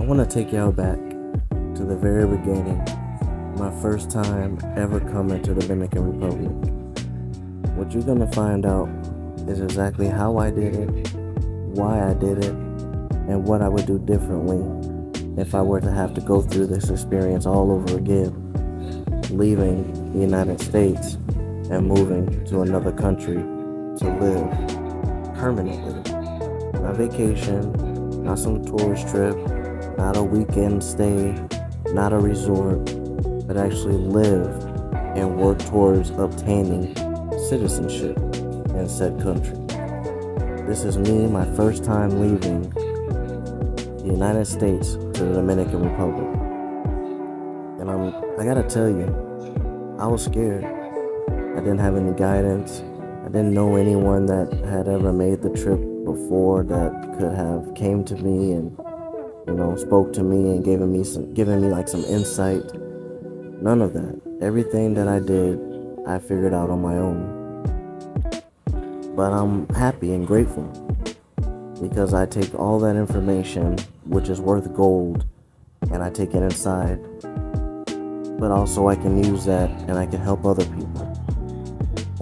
want to take y'all back to the very beginning, my first time ever coming to the Dominican Republic. What you're going to find out is exactly how I did it, why I did it, and what I would do differently if I were to have to go through this experience all over again, leaving the United States and moving to another country to live permanently. Not vacation, not some tourist trip, not a weekend stay, not a resort, but actually live and work towards obtaining citizenship in said country. This is me, my first time leaving the United States to the Dominican Republic. And I gotta tell you, I was scared. I didn't have any guidance. I didn't know anyone that had ever made the trip before that could have came to me and spoke to me and given me some insight. None of that. Everything that I did, I figured out on my own. But I'm happy and grateful because I take all that information, which is worth gold, and I take it inside. But also I can use that and I can help other people.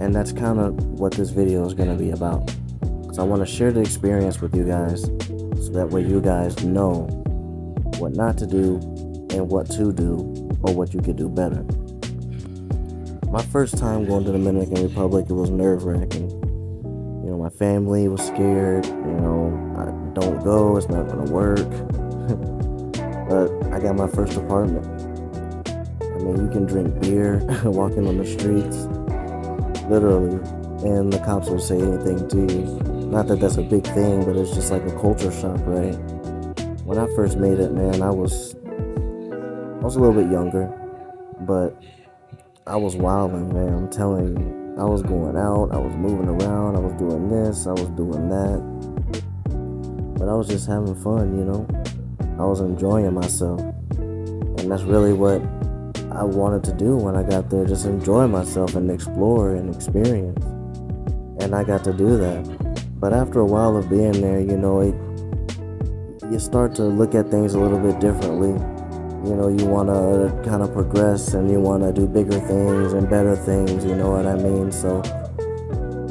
And that's kind of what this video is going to be about. So I want to share the experience with you guys so that way you guys know what not to do and what to do or what you could do better. My first time going to the Dominican Republic, it was nerve-wracking. My family was scared. I don't go, it's not going to work. But I got my first apartment. You can drink beer walking on the streets, literally, and the cops will say anything to you. Not that that's a big thing, but it's just like a culture shock, right? When I first made it, man, I was a little bit younger, but I was wilding, man. I'm telling you, I was going out, I was moving around, I was doing this, I was doing that, but I was just having fun, I was enjoying myself, and that's really what I wanted to do when I got there, just enjoy myself and explore and experience, and I got to do that. But after a while of being there, you start to look at things a little bit differently. You want to kind of progress and you want to do bigger things and better things, you know what I mean? So,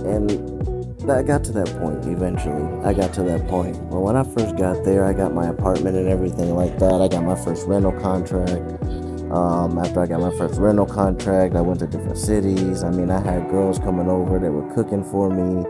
and I got to that point eventually. I got to that point. But when I first got there, I got my apartment and everything like that. I got my first rental contract. After I got my first rental contract, I went to different cities. I had girls coming over. They were cooking for me.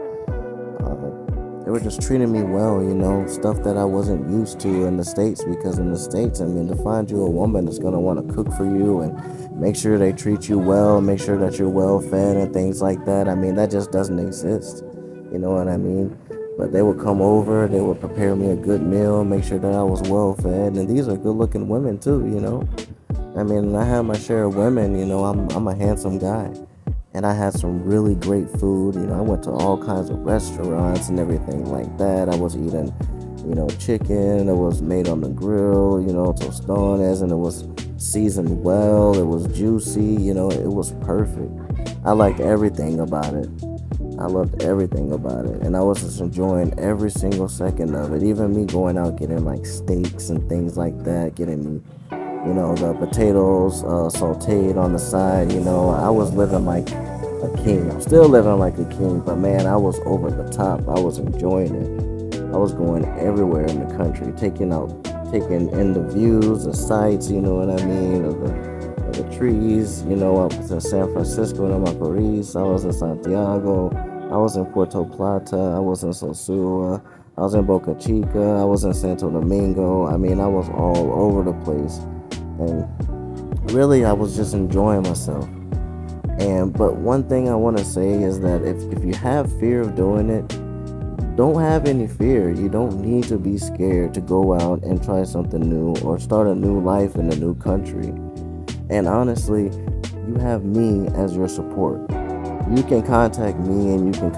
They were just treating me well, stuff that I wasn't used to in the States, because in the States, to find you a woman that's going to want to cook for you and make sure they treat you well, make sure that you're well fed and things like that. That just doesn't exist. You know what I mean? But they would come over, they would prepare me a good meal, make sure that I was well fed. And these are good looking women too, I had my share of women, I'm a handsome guy. And I had some really great food. I went to all kinds of restaurants and everything like that. I was eating, chicken. It was made on the grill, tostones, and it was seasoned well. It was juicy, it was perfect. I liked everything about it. I loved everything about it. And I was just enjoying every single second of it. Even me going out getting like steaks and things like that, getting me the potatoes sauteed on the side. I was living like a king. I'm still living like a king, but man, I was over the top. I was enjoying it. I was going everywhere in the country, taking in the views, the sights, of the trees, up to San Francisco and Macorís. I was in Santiago. I was in Puerto Plata. I was in Sosúa. I was in Boca Chica. I was in Santo Domingo. I was all over the place. And really, I was just enjoying myself. But one thing I want to say is that if you have fear of doing it, don't have any fear. You don't need to be scared to go out and try something new or start a new life in a new country. And honestly, you have me as your support. You can contact me and you can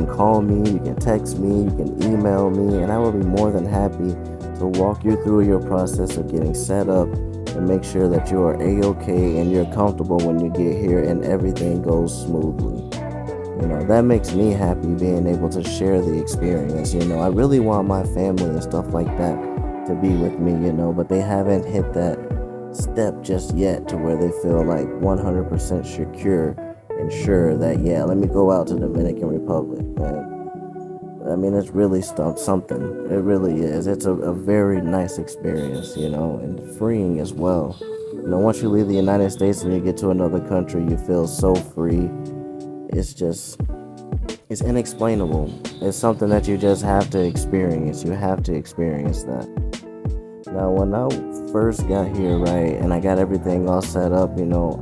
call me, you can text me, you can email me, and I will be more than happy to walk you through your process of getting set up and make sure that you are A-okay and you're comfortable when you get here and everything goes smoothly. That makes me happy being able to share the experience. I really want my family and stuff like that to be with me, but they haven't hit that step just yet to where they feel like 100% secure and sure that, yeah, let me go out to Dominican Republic, man. I mean, it's really something. It really is. It's a very nice experience, and freeing as well. Once you leave the United States and you get to another country, you feel so free. It's just, it's inexplainable. It's something that you just have to experience. You have to experience that. Now, when I first got here, right, and I got everything all set up,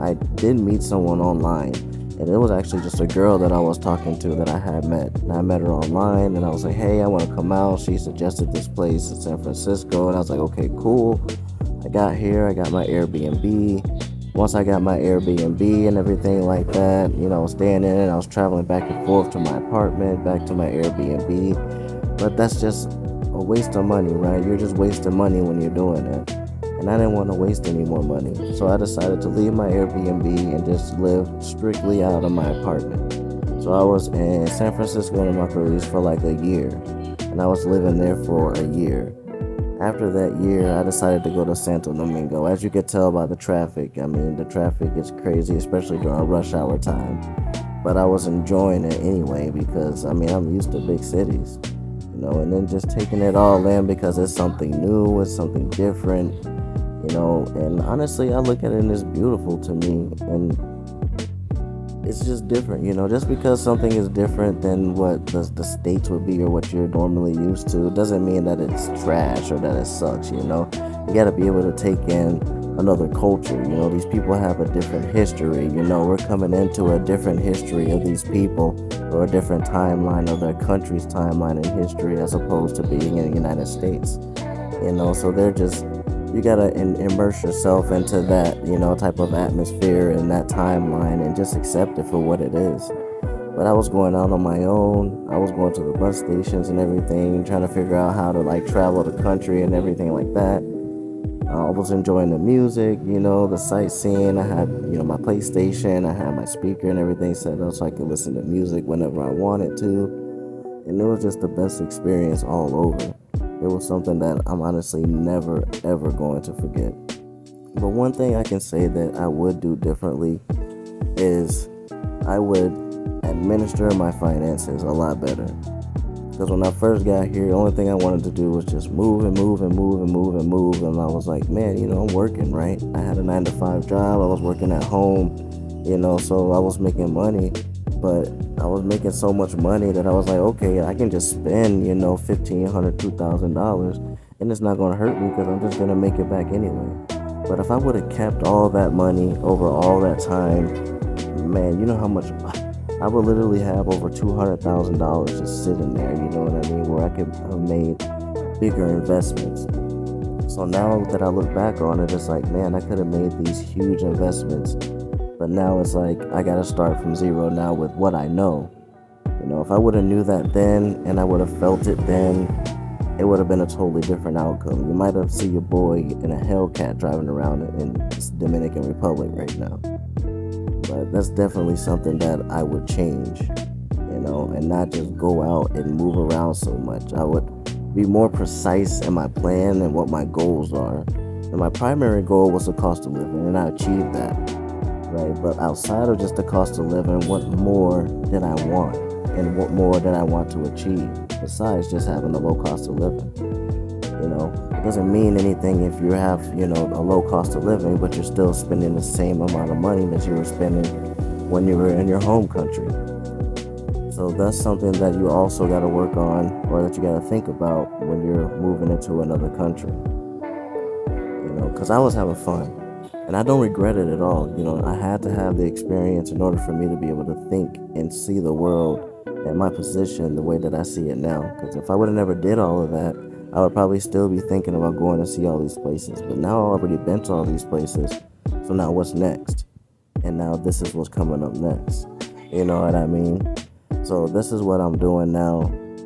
I did meet someone online. And it was actually just a girl that I was talking to that I had met. And I met her online, and I was like, hey, I want to come out. She suggested this place in San Francisco, and I was like, okay, cool. I got here, I got my Airbnb. Once I got my Airbnb and everything like that, I was staying in it. I was traveling back and forth to my apartment, back to my Airbnb. But that's just a waste of money, right? You're just wasting money when you're doing it. And I didn't want to waste any more money. So I decided to leave my Airbnb and just live strictly out of my apartment. So I was in San Francisco and Macorís for like a year. And I was living there for a year. After that year, I decided to go to Santo Domingo. As you could tell by the traffic, I mean, the traffic is crazy, especially during rush hour time. But I was enjoying it anyway because, I'm used to big cities. And then just taking it all in because it's something new, it's something different. And honestly, I look at it and it's beautiful to me, and it's just different, just because something is different than what the States would be or what you're normally used to, doesn't mean that it's trash or that it sucks, you gotta be able to take in another culture, these people have a different history, we're coming into a different history of these people, or a different timeline of their country's timeline and history as opposed to being in the United States, so they're just, you gotta immerse yourself into that, type of atmosphere and that timeline and just accept it for what it is. But I was going out on my own. I was going to the bus stations and everything, trying to figure out how to travel the country and everything like that. I was enjoying the music, the sightseeing. I had, my PlayStation. I had my speaker and everything set up so I could listen to music whenever I wanted to. And it was just the best experience all over. It was something that I'm honestly never, ever going to forget. But one thing I can say that I would do differently is I would administer my finances a lot better. Because when I first got here, the only thing I wanted to do was just move and move and move and move and move. And I was like, man, I'm working, right? I had a 9-to-5 job. I was working at home, so I was making money. But I was making so much money that I was like, okay, I can just spend, $1,500, $2,000, and it's not going to hurt me because I'm just going to make it back anyway. But if I would have kept all that money over all that time, man, you know how much I would literally have over $200,000 just sitting there, you know what I mean, where I could have made bigger investments. So now that I look back on it, it's like, man, I could have made these huge investments. But now it's like, I got to start from zero now with what I know. If I would have knew that then and I would have felt it then, it would have been a totally different outcome. You might have seen your boy in a Hellcat driving around in the Dominican Republic right now. But that's definitely something that I would change, and not just go out and move around so much. I would be more precise in my plan and what my goals are. And my primary goal was the cost of living, and I achieved that, right? But outside of just the cost of living, what more did I want? And what more did I want to achieve besides just having a low cost of living? It doesn't mean anything if you have, a low cost of living, but you're still spending the same amount of money that you were spending when you were in your home country. So that's something that you also got to work on, or that you got to think about when you're moving into another country. Because I was having fun, and I don't regret it at all. I had to have the experience in order for me to be able to think and see the world and my position the way that I see it now. Because if I would have never did all of that, I would probably still be thinking about going to see all these places. But now I've already been to all these places, so now what's next? And now this is what's coming up next. You know what I mean? So this is what I'm doing now.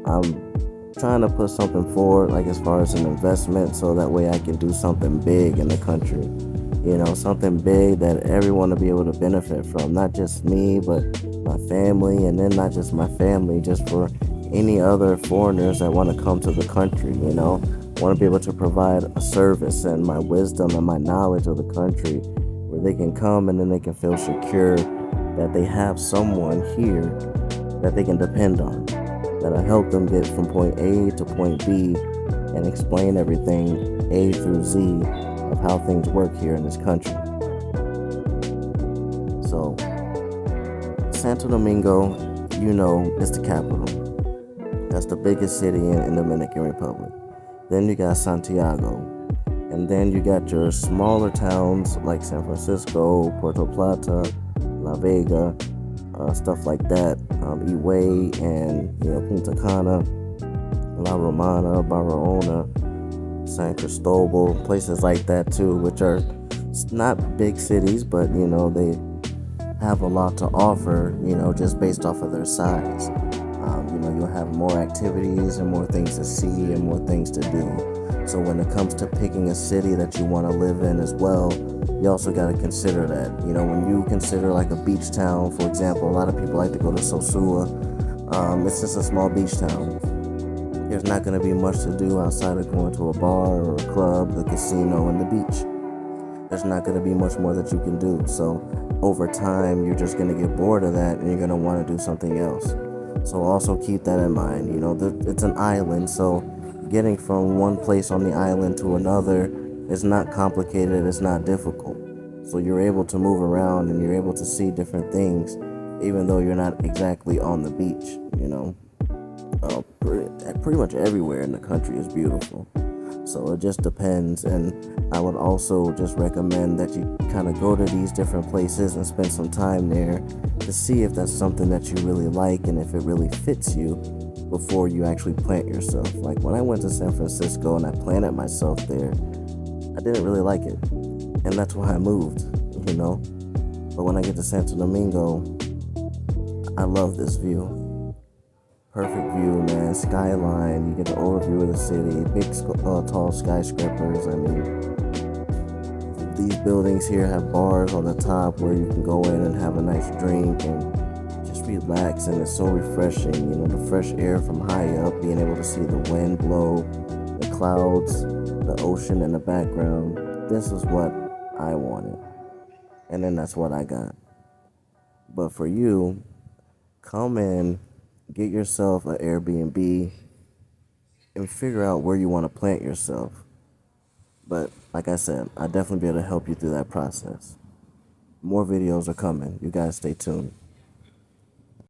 I'm trying to put something forward, like as far as an investment, so that way I can do something big in the country. Something big that everyone will be able to benefit from. Not just me, but my family, and then not just my family, just for any other foreigners that want to come to the country, want to be able to provide a service and my wisdom and my knowledge of the country where they can come and then they can feel secure that they have someone here that they can depend on, that'll help them get from point A to point B and explain everything A through Z of how things work here in this country. So, Santo Domingo, is the capital. That's the biggest city in Dominican Republic. Then you got Santiago. And then you got your smaller towns like San Francisco, Puerto Plata, La Vega, stuff like that. Higüey and Punta Cana, La Romana, Barahona, San Cristobal, places like that too, which are not big cities, but they have a lot to offer, just based off of their size. You'll have more activities and more things to see and more things to do. So when it comes to picking a city that you want to live in as well, you also got to consider that. When you consider like a beach town, for example, a lot of people like to go to Sosua. It's just a small beach town. There's not going to be much to do outside of going to a bar or a club, the casino, and the beach. There's not going to be much more that you can do. So over time, you're just going to get bored of that and you're going to want to do something else. So also keep that in mind. It's an island, so getting from one place on the island to another is not complicated, it's not difficult. So you're able to move around and you're able to see different things, even though you're not exactly on the beach, pretty much everywhere in the country is beautiful. So it just depends, and I would also just recommend that you kind of go to these different places and spend some time there to see if that's something that you really like and if it really fits you before you actually plant yourself. Like when I went to San Francisco and I planted myself there, I didn't really like it, and that's why I moved, But when I get to Santo Domingo, I love this view. Perfect view, man. Skyline. You get the overview of the city. Big, tall skyscrapers. I mean, these buildings here have bars on the top where you can go in and have a nice drink and just relax. And it's so refreshing. The fresh air from high up, being able to see the wind blow, the clouds, the ocean in the background. This is what I wanted. And then that's what I got. But for you, come in, get yourself an Airbnb, and figure out where you want to plant yourself. But like I said, I'll definitely be able to help you through that process. More videos are coming. You guys stay tuned.